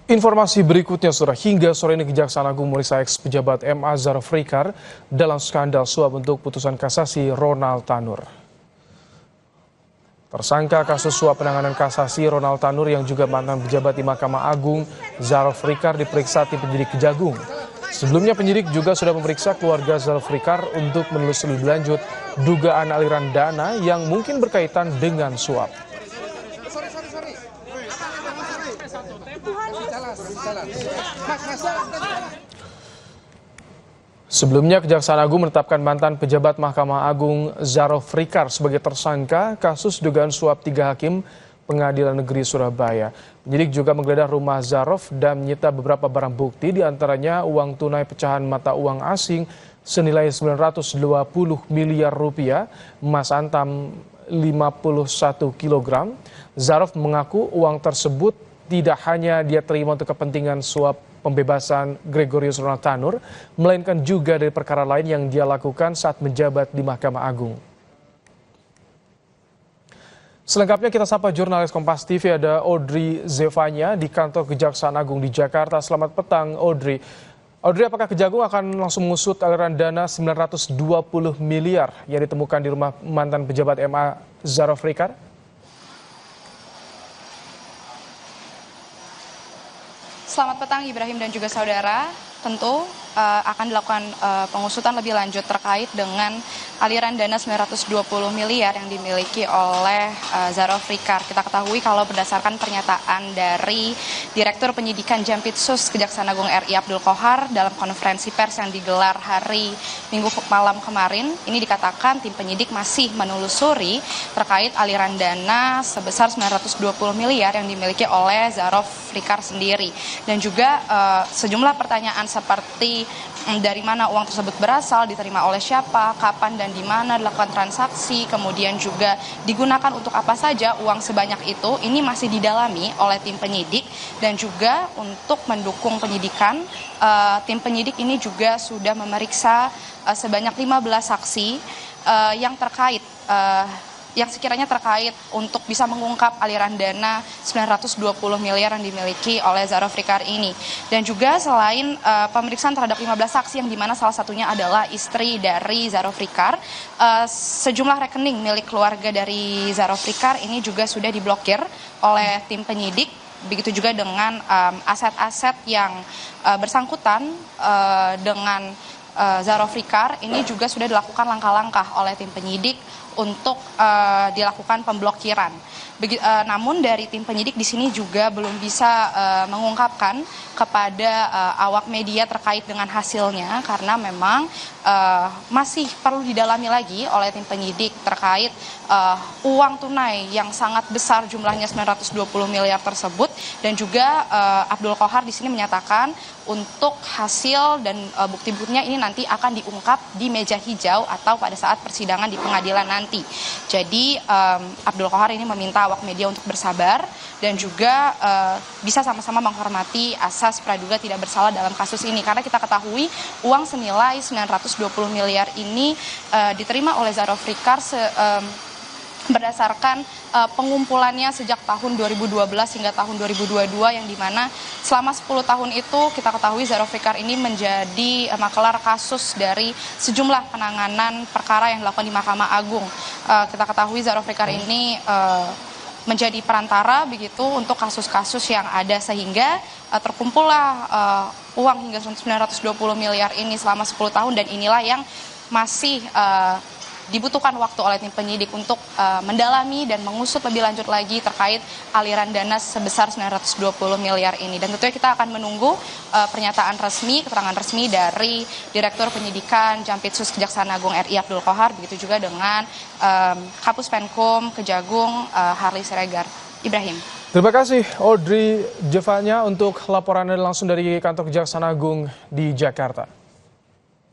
Informasi berikutnya, Saudara, hingga sore ini Kejaksaan Agung memeriksa ex-pejabat MA Zaraf Rikar dalam skandal suap untuk putusan kasasi Ronald Tanur. Tersangka kasus suap penanganan kasasi Ronald Tanur yang juga mantan pejabat di Mahkamah Agung Zaraf Rikar diperiksa tim penyidik Kejagung. Sebelumnya penyidik juga sudah memeriksa keluarga Zaraf Rikar untuk menelusuri lebih lanjut dugaan aliran dana yang mungkin berkaitan dengan suap. Sebelumnya Kejaksaan Agung menetapkan mantan pejabat Mahkamah Agung Zaraf Rikar sebagai tersangka kasus dugaan suap 3 hakim Pengadilan Negeri Surabaya. Penyidik juga menggeledah rumah Zaraf dan menyita beberapa barang bukti, diantaranya uang tunai pecahan mata uang asing senilai 920 miliar rupiah, emas antam 51 kg. Zaraf mengaku uang tersebut tidak hanya dia terima untuk kepentingan suap pembebasan Gregorius Ronald Tanur, melainkan juga dari perkara lain yang dia lakukan saat menjabat di Mahkamah Agung. Selengkapnya kita sapa jurnalis Kompas TV, ada Audrey Zevanya di kantor Kejaksaan Agung di Jakarta. Selamat petang, Audrey. Audrey, apakah Kejagung akan langsung mengusut aliran dana 920 miliar yang ditemukan di rumah mantan pejabat MA Zaraf Rikar? Selamat petang Ibrahim dan juga saudara. Tentu akan dilakukan pengusutan lebih lanjut terkait dengan aliran dana 920 miliar yang dimiliki oleh Zaraf Rikar. Kita ketahui kalau berdasarkan pernyataan dari Direktur Penyidikan Jampitsus Kejaksaan Agung RI Abdul Qohar dalam konferensi pers yang digelar hari Minggu malam kemarin, ini dikatakan tim penyidik masih menelusuri terkait aliran dana sebesar 920 miliar yang dimiliki oleh Zaraf Rikar sendiri. Dan juga sejumlah pertanyaan seperti dari mana uang tersebut berasal, diterima oleh siapa, kapan dan di mana dilakukan transaksi, kemudian juga digunakan untuk apa saja uang sebanyak itu, ini masih didalami oleh tim penyidik. Dan juga untuk mendukung penyidikan, tim penyidik ini juga sudah memeriksa sebanyak 15 saksi yang terkait yang sekiranya terkait untuk bisa mengungkap aliran dana 920 miliar yang dimiliki oleh Zaraf Rikar ini. Dan juga selain pemeriksaan terhadap 15 saksi yang dimana salah satunya adalah istri dari Zaraf Rikar, sejumlah rekening milik keluarga dari Zaraf Rikar ini juga sudah diblokir oleh tim penyidik. Begitu juga dengan aset-aset yang bersangkutan dengan Zaraf Rikar ini juga sudah dilakukan langkah-langkah oleh tim penyidik untuk dilakukan pemblokiran. Namun dari tim penyidik di sini juga belum bisa mengungkapkan kepada awak media terkait dengan hasilnya, karena memang masih perlu didalami lagi oleh tim penyidik terkait uang tunai yang sangat besar jumlahnya 920 miliar tersebut. Dan juga Abdul Qohar di sini menyatakan untuk hasil dan bukti-buktinya ini nanti akan diungkap di meja hijau atau pada saat persidangan di pengadilan nanti. Jadi Abdul Qohar ini meminta awak media untuk bersabar dan juga bisa sama-sama menghormati asas praduga tidak bersalah dalam kasus ini. Karena kita ketahui uang senilai 920 miliar ini diterima oleh Zaraf Rikar berdasarkan pengumpulannya sejak tahun 2012 hingga tahun 2022, yang dimana selama 10 tahun itu kita ketahui Zaraf Rikar ini menjadi makelar kasus dari sejumlah penanganan perkara yang dilakukan di Mahkamah Agung. Kita ketahui Zaraf Rikar ini menjadi perantara begitu untuk kasus-kasus yang ada, sehingga terkumpullah uang hingga 920 miliar ini selama 10 tahun. Dan inilah yang masih dibutuhkan waktu oleh tim penyidik untuk mendalami dan mengusut lebih lanjut lagi terkait aliran dana sebesar 920 miliar ini. Dan tentunya kita akan menunggu pernyataan resmi, keterangan resmi dari Direktur Penyidikan Jampitsus Kejaksaan Agung RI Abdul Qohar, begitu juga dengan Kapus Penkum Kejagung Harley Siregar. Ibrahim. Terima kasih Audrey Zevanya untuk laporannya langsung dari kantor Kejaksaan Agung di Jakarta.